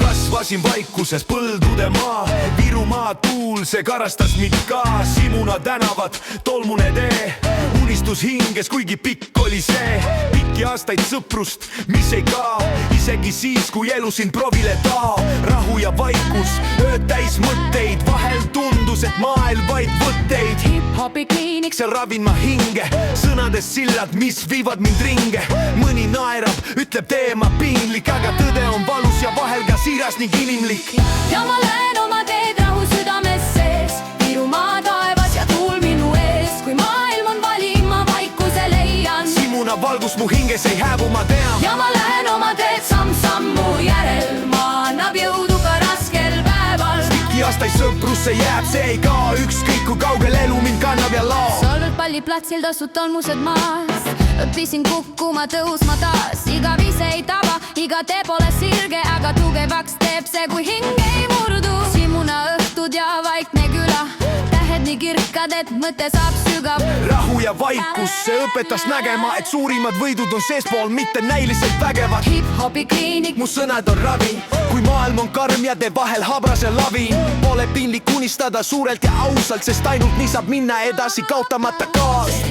Kasvasin vaikuses põldude maa, Virumaa tuul, see karastas mind ka. Simuna tänavad, tolmune tee, unistus hinges, kuigi pikk oli see. Pikki aastaid sõprust, mis ei kao, isegi siis, kui elu sind provile tao. Rahu ja vaikus, ööd täis mõtteid, vahel tundus, et maailm vaid võtteid. Hip-hopi kliinik, seal ravin ma hinge, sõnades sillad, mis viivad mind ringe. Mõni naerab, ütleb tee ma piinlik, aga tõde on valus ja vahel ka siiras ning inimlik. ja ma lähen oma teed rahu südames sees. Virumaa taevas ja tuul minu ees. Kui maailm on valim, ma vaikuse leian. Simuna valgus mu hinges ei hääbu, ma tean. ja ma lähen oma teed samm-sammu järel. Ma annab jõudu ka raskel päeval. Pikki aastaid sõprusse jääb, see ei kao. Ükskõik kui kaugel elu mind kannab ja lao. Solved palliplatsil tossud tolmused maas. Õppisin kukkuma, tõusma taas. Iga viis ei taba, iga tee pole sirge, aga tugevaks teeb see, kui hing ei murdu. Simuna õhtud ja vaikne küla, tähed nii kirkad, et mõte saab sügav. Rahu ja vaikus, see õpetas nägema, et suurimad võidud on seespool, mitte näiliselt vägevad. Hip-hopi kliinik, mu sõnad on ravi, kui maailm on karm ja teeb vahel habrase lavi. Pole piinlik unistada suurelt ja ausalt, sest ainult nii saab minna edasi kaotamata kaas.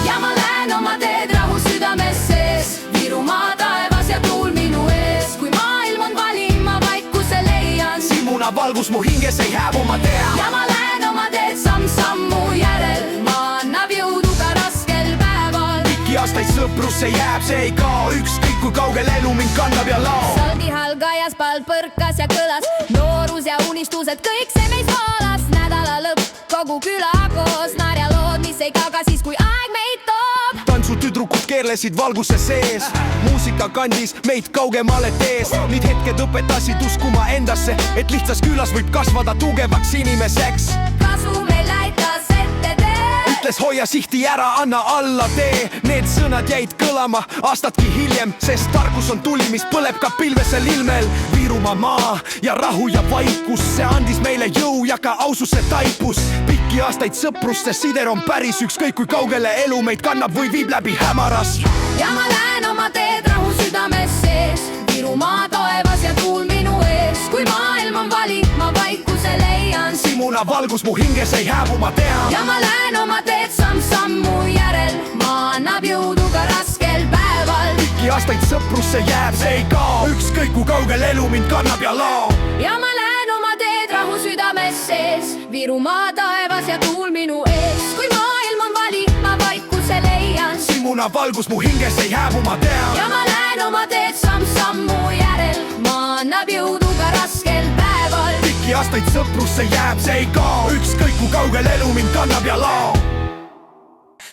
ja ma lähen oma teed rahu südames sees. Virumaa taevas ja tuul minu ees. Kui maailm on valim, ma vaikuse leian. Simuna valgus mu hinges ei hääbu, ma tean. ja ma lähen oma teed samm-sammu järel. Ma annab jõudu ka raskel päeval. Pikki aastaid sõprusse jääb, see ei kao. Ükskõik kui kaugel elu mind kannab ja lao. Saldihall kajas pall põrkas ja kõlas. Noorus ja unistused, kõik see meis voolas. Nädala lõpp, kogu küla koos. Narjalood, mis ei kao ka siis, kui aeg meid toob. Tantsutüdrukud keerlesid valguse sees, muusika kandis meid kaugemale tees. Need hetked õpetasid uskuma endasse, et lihtsas külas võib kasvada tugevaks inimeseks. Kasu meil näitas ette tee. Ütles hoia sihti ära, anna alla tee. Need sõnad jäid kõlama aastatki hiljem, sest tarkus on tuli, mis põleb ka pilvesel ilmel. Virumaa maa ja rahu ja vaikus, see andis meile jõu ja ka aususe taipus. Pikki aastaid sõpruste sider on päris, ükskõik kui kaugele elu meid kannab või viib läbi hämaras. ja ma lähen oma teed rahu südames sees. Virumaa taevas ja tuul minu ees. Kui maailm on valik, ma vaikuse leian. Simuna valgus mu hinges ei hääbu, ma tean. ja ma lähen oma teed samm-sammu järel. Ma annab jõudu ka raskel päeval. Pikki aastaid sõprusse jääb, see ei kao. Ükskõik kui kaugel elu mind kannab ja lao. ja ma lähen oma teed rahu südames sees. Virumaa taevas ja tuul minu ees. Kui maailm on valik, ma vaikuse leian. Simuna valgus mu hinges ei hääbu, ma tean. ja ma lähen oma teed samm-sammu järel. Ma annab jõudu ka raskel päeval. Pikki aastaid sõprusse jääb, see ei kao. Ükskõik kui kaugel elu mind kannab ja lao.